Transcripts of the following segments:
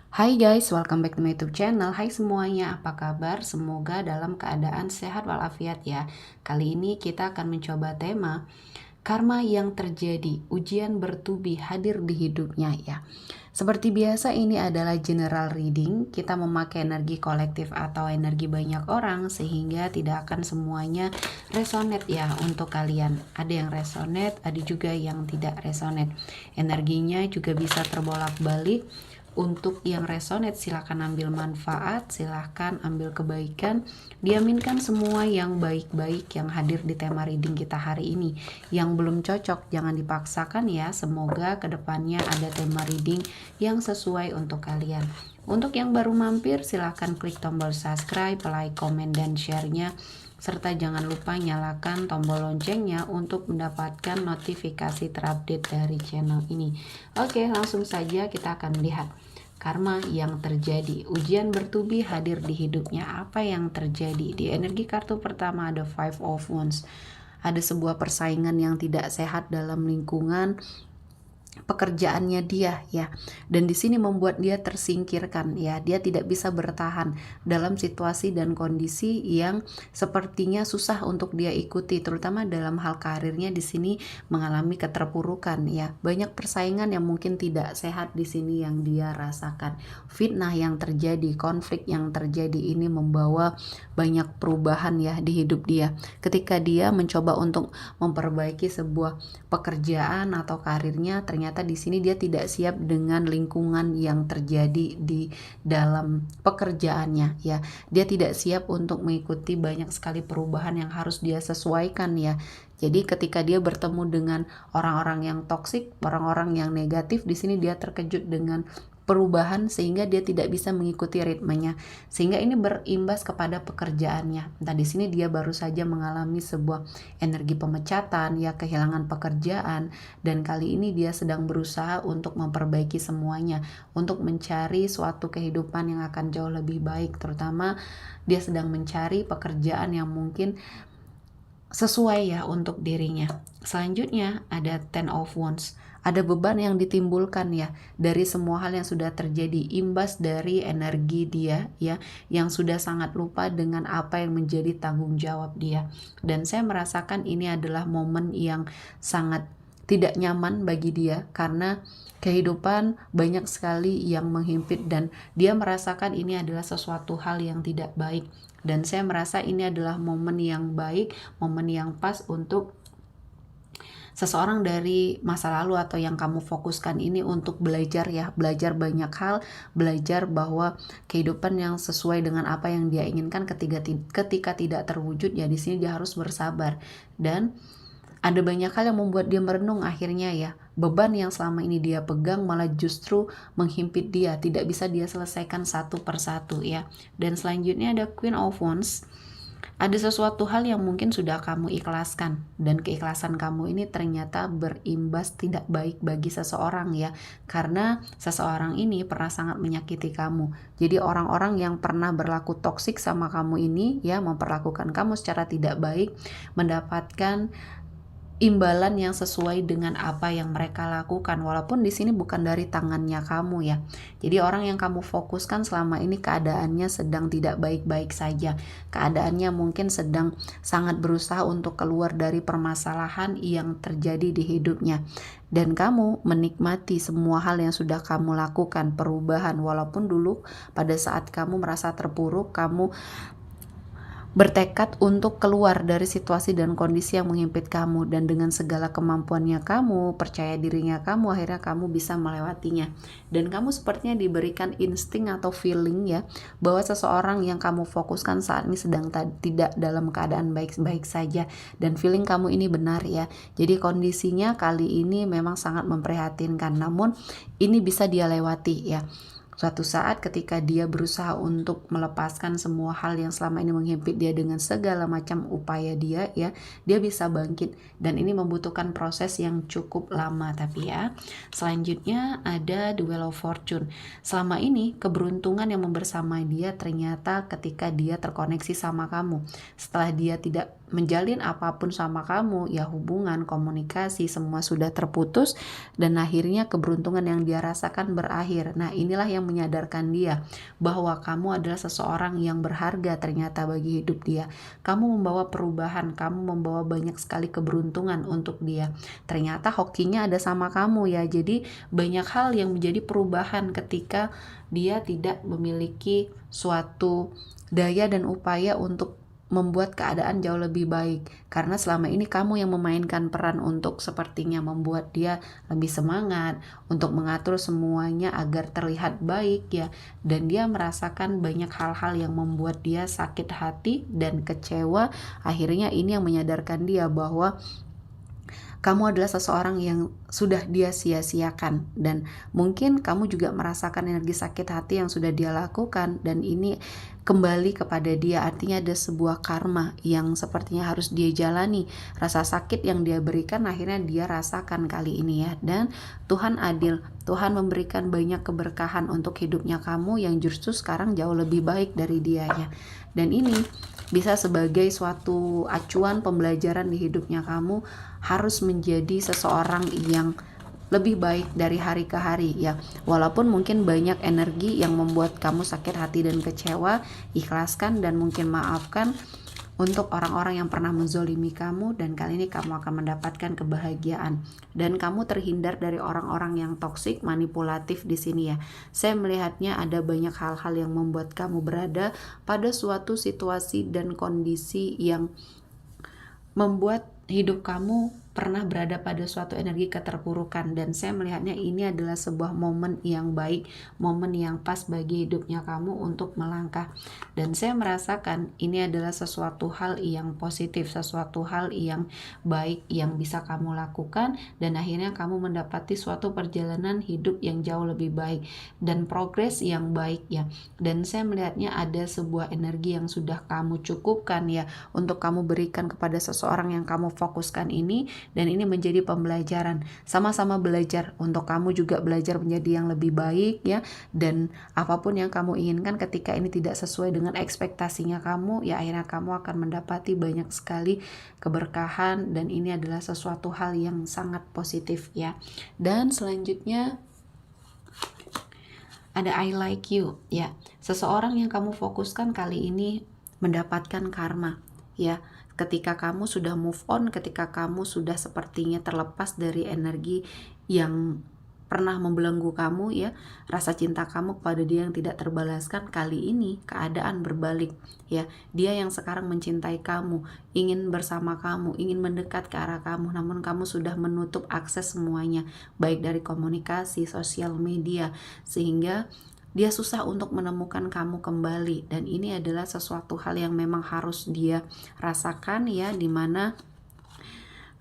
Hai guys, welcome back to my YouTube channel. Hai semuanya, apa kabar? Semoga dalam keadaan sehat walafiat ya. Kali ini kita akan mencoba tema karma yang terjadi, ujian bertubi hadir di hidupnya ya. Seperti biasa ini adalah general reading, kita memakai energi kolektif atau energi banyak orang sehingga tidak akan semuanya resonate ya untuk kalian. Ada yang resonate, ada juga yang tidak resonate. Energinya juga bisa terbolak-balik. Untuk yang resonate silahkan ambil manfaat, silahkan ambil kebaikan, diaminkan semua yang baik-baik yang hadir di tema reading kita hari ini. Yang belum cocok jangan dipaksakan ya, semoga kedepannya ada tema reading yang sesuai untuk kalian. Untuk yang baru mampir silahkan klik tombol subscribe, like, komen, dan share-nya, serta jangan lupa nyalakan tombol loncengnya untuk mendapatkan notifikasi terupdate dari channel ini. Oke, langsung saja kita akan lihat karma yang terjadi, ujian bertubi hadir di hidupnya. Apa yang terjadi? Di energi kartu pertama ada Five of Wands. Ada sebuah persaingan yang tidak sehat dalam lingkungan pekerjaannya dia ya, dan di sini membuat dia tersingkirkan ya. Dia tidak bisa bertahan dalam situasi dan kondisi yang sepertinya susah untuk dia ikuti, terutama dalam hal karirnya. Di sini mengalami keterpurukan ya, banyak persaingan yang mungkin tidak sehat di sini yang dia rasakan. Fitnah yang terjadi, konflik yang terjadi ini membawa banyak perubahan ya di hidup dia. Ketika dia mencoba untuk memperbaiki sebuah pekerjaan atau karirnya, ternyata di sini dia tidak siap dengan lingkungan yang terjadi di dalam pekerjaannya ya. Dia tidak siap untuk mengikuti banyak sekali perubahan yang harus dia sesuaikan ya. Jadi ketika dia bertemu dengan orang-orang yang toksik, orang-orang yang negatif, di sini dia terkejut dengan perubahan sehingga dia tidak bisa mengikuti ritmenya, sehingga ini berimbas kepada pekerjaannya. Nah, di sini dia baru saja mengalami sebuah energi pemecatan ya, kehilangan pekerjaan, dan kali ini dia sedang berusaha untuk memperbaiki semuanya, untuk mencari suatu kehidupan yang akan jauh lebih baik. Terutama dia sedang mencari pekerjaan yang mungkin sesuai ya untuk dirinya. Selanjutnya ada Ten of Wands. Ada beban yang ditimbulkan ya dari semua hal yang sudah terjadi, imbas dari energi dia ya, yang sudah sangat lupa dengan apa yang menjadi tanggung jawab dia. Dan saya merasakan ini adalah momen yang sangat tidak nyaman bagi dia, karena kehidupan banyak sekali yang menghimpit dan dia merasakan ini adalah sesuatu hal yang tidak baik. Dan saya merasa ini adalah momen yang baik, momen yang pas untuk seseorang dari masa lalu atau yang kamu fokuskan ini untuk belajar ya, belajar banyak hal, belajar bahwa kehidupan yang sesuai dengan apa yang dia inginkan ketika tidak terwujud ya, di sini dia harus bersabar. Dan ada banyak hal yang membuat dia merenung akhirnya ya. Beban yang selama ini dia pegang malah justru menghimpit dia, tidak bisa dia selesaikan satu persatu ya. Dan selanjutnya ada Queen of Wands. Ada sesuatu hal yang mungkin sudah kamu ikhlaskan, dan keikhlasan kamu ini ternyata berimbas tidak baik bagi seseorang ya, karena seseorang ini pernah sangat menyakiti kamu. Jadi orang-orang yang pernah berlaku toksik sama kamu ini ya, memperlakukan kamu secara tidak baik, mendapatkan imbalan yang sesuai dengan apa yang mereka lakukan, walaupun di sini bukan dari tangannya kamu ya. Jadi orang yang kamu fokuskan selama ini keadaannya sedang tidak baik-baik saja. Keadaannya mungkin sedang sangat berusaha untuk keluar dari permasalahan yang terjadi di hidupnya. Dan kamu menikmati semua hal yang sudah kamu lakukan, perubahan, walaupun dulu pada saat kamu merasa terpuruk, kamu bertekad untuk keluar dari situasi dan kondisi yang menghimpit kamu, dan dengan segala kemampuannya kamu, percaya dirinya kamu, akhirnya kamu bisa melewatinya. Dan kamu sepertinya diberikan insting atau feeling ya, bahwa seseorang yang kamu fokuskan saat ini sedang tidak dalam keadaan baik-baik saja, dan feeling kamu ini benar ya. Jadi kondisinya kali ini memang sangat memprihatinkan, namun ini bisa dia lewati ya. Suatu saat ketika dia berusaha untuk melepaskan semua hal yang selama ini menghimpit dia dengan segala macam upaya dia ya, dia bisa bangkit, dan ini membutuhkan proses yang cukup lama tapi ya. Selanjutnya ada The Wheel of Fortune. Selama ini keberuntungan yang membersamai dia ternyata ketika dia terkoneksi sama kamu. Setelah dia tidak menjalin apapun sama kamu, ya hubungan, komunikasi, semua sudah terputus dan akhirnya keberuntungan yang dia rasakan berakhir. Nah, inilah yang menyadarkan dia bahwa kamu adalah seseorang yang berharga ternyata bagi hidup dia. Kamu membawa perubahan, kamu membawa banyak sekali keberuntungan untuk dia. Ternyata hokinya ada sama kamu ya. Jadi banyak hal yang menjadi perubahan ketika dia tidak memiliki suatu daya dan upaya untuk membuat keadaan jauh lebih baik, karena selama ini kamu yang memainkan peran untuk sepertinya membuat dia lebih semangat untuk mengatur semuanya agar terlihat baik ya, dan dia merasakan banyak hal-hal yang membuat dia sakit hati dan kecewa. Akhirnya ini yang menyadarkan dia bahwa kamu adalah seseorang yang sudah dia sia-siakan, dan mungkin kamu juga merasakan energi sakit hati yang sudah dia lakukan, dan ini kembali kepada dia. Artinya ada sebuah karma yang sepertinya harus dia jalani. Rasa sakit yang dia berikan akhirnya dia rasakan kali ini ya. Dan Tuhan adil, Tuhan memberikan banyak keberkahan untuk hidupnya kamu yang justru sekarang jauh lebih baik dari dia ya. Dan ini bisa sebagai suatu acuan pembelajaran di hidupnya kamu, harus menjadi seseorang yang lebih baik dari hari ke hari ya. Walaupun mungkin banyak energi yang membuat kamu sakit hati dan kecewa, ikhlaskan dan mungkin maafkan untuk orang-orang yang pernah menzolimi kamu, dan kali ini kamu akan mendapatkan kebahagiaan dan kamu terhindar dari orang-orang yang toksik, manipulatif di sini ya. Saya melihatnya ada banyak hal-hal yang membuat kamu berada pada suatu situasi dan kondisi yang membuat hidup kamu pernah berada pada suatu energi keterpurukan, dan saya melihatnya ini adalah sebuah momen yang baik, momen yang pas bagi hidupnya kamu untuk melangkah. Dan saya merasakan ini adalah sesuatu hal yang positif, sesuatu hal yang baik yang bisa kamu lakukan, dan akhirnya kamu mendapati suatu perjalanan hidup yang jauh lebih baik dan progres yang baik ya. Dan saya melihatnya ada sebuah energi yang sudah kamu cukupkan ya untuk kamu berikan kepada seseorang yang kamu fokuskan ini, dan ini menjadi pembelajaran. Sama-sama belajar untuk kamu juga belajar menjadi yang lebih baik ya, dan apapun yang kamu inginkan ketika ini tidak sesuai dengan ekspektasinya kamu ya, akhirnya kamu akan mendapati banyak sekali keberkahan, dan ini adalah sesuatu hal yang sangat positif ya. Dan selanjutnya ada I like you ya. Seseorang yang kamu fokuskan kali ini mendapatkan karma ya. Ketika kamu sudah move on, ketika kamu sudah sepertinya terlepas dari energi yang pernah membelenggu kamu ya, rasa cinta kamu kepada dia yang tidak terbalaskan, kali ini keadaan berbalik ya. Dia yang sekarang mencintai kamu, ingin bersama kamu, ingin mendekat ke arah kamu, namun kamu sudah menutup akses semuanya, baik dari komunikasi, sosial media, sehingga dia susah untuk menemukan kamu kembali. Dan ini adalah sesuatu hal yang memang harus dia rasakan ya, dimana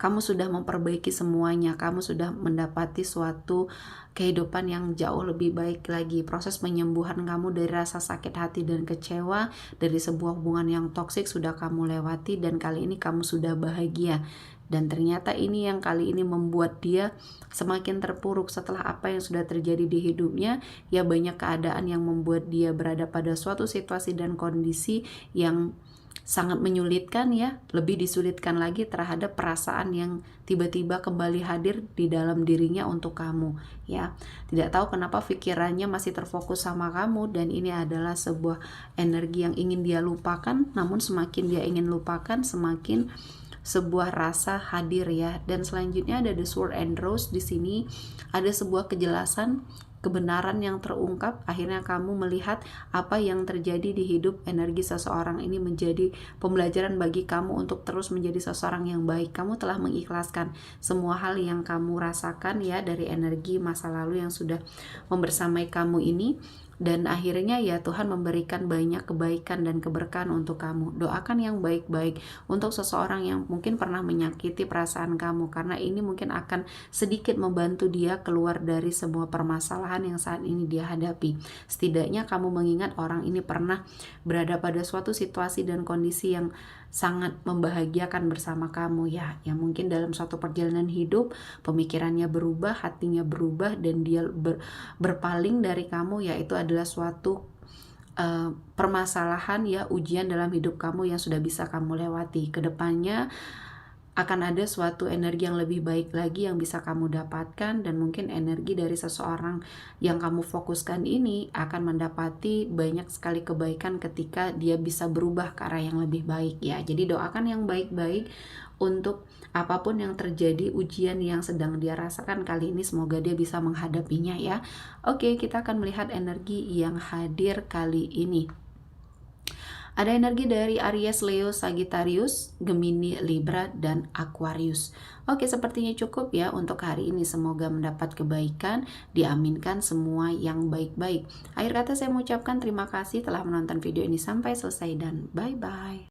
kamu sudah memperbaiki semuanya, kamu sudah mendapati suatu kehidupan yang jauh lebih baik lagi. Proses penyembuhan kamu dari rasa sakit hati dan kecewa dari sebuah hubungan yang toksik sudah kamu lewati, dan kali ini kamu sudah bahagia. Dan ternyata ini yang kali ini membuat dia semakin terpuruk setelah apa yang sudah terjadi di hidupnya ya. Banyak keadaan yang membuat dia berada pada suatu situasi dan kondisi yang sangat menyulitkan ya, lebih disulitkan lagi terhadap perasaan yang tiba-tiba kembali hadir di dalam dirinya untuk kamu ya. Tidak tahu kenapa pikirannya masih terfokus sama kamu, dan ini adalah sebuah energi yang ingin dia lupakan, namun semakin dia ingin lupakan semakin sebuah rasa hadir ya. Dan selanjutnya ada the sword and rose. Di sini ada sebuah kejelasan, kebenaran yang terungkap. Akhirnya kamu melihat apa yang terjadi di hidup energi seseorang ini menjadi pembelajaran bagi kamu untuk terus menjadi seseorang yang baik. Kamu telah mengikhlaskan semua hal yang kamu rasakan ya dari energi masa lalu yang sudah membersamai kamu ini, dan akhirnya ya Tuhan memberikan banyak kebaikan dan keberkahan untuk kamu. Doakan yang baik-baik untuk seseorang yang mungkin pernah menyakiti perasaan kamu, karena ini mungkin akan sedikit membantu dia keluar dari semua permasalahan yang saat ini dia hadapi. Setidaknya kamu mengingat orang ini pernah berada pada suatu situasi dan kondisi yang sangat membahagiakan bersama kamu ya. Yang mungkin dalam suatu perjalanan hidup pemikirannya berubah, hatinya berubah, dan dia berpaling dari kamu ya. Itu adalah suatu permasalahan ya, ujian dalam hidup kamu yang sudah bisa kamu lewati. Kedepannya akan ada suatu energi yang lebih baik lagi yang bisa kamu dapatkan, dan mungkin energi dari seseorang yang kamu fokuskan ini akan mendapati banyak sekali kebaikan ketika dia bisa berubah ke arah yang lebih baik ya. Jadi doakan yang baik-baik untuk apapun yang terjadi, ujian yang sedang dia rasakan kali ini, semoga dia bisa menghadapinya ya. Oke, kita akan melihat energi yang hadir kali ini. Ada energi dari Aries, Leo, Sagittarius, Gemini, Libra, dan Aquarius. Oke, sepertinya cukup ya untuk hari ini. Semoga mendapat kebaikan, diaminkan semua yang baik-baik. Akhir kata saya mengucapkan terima kasih telah menonton video ini sampai selesai dan bye-bye.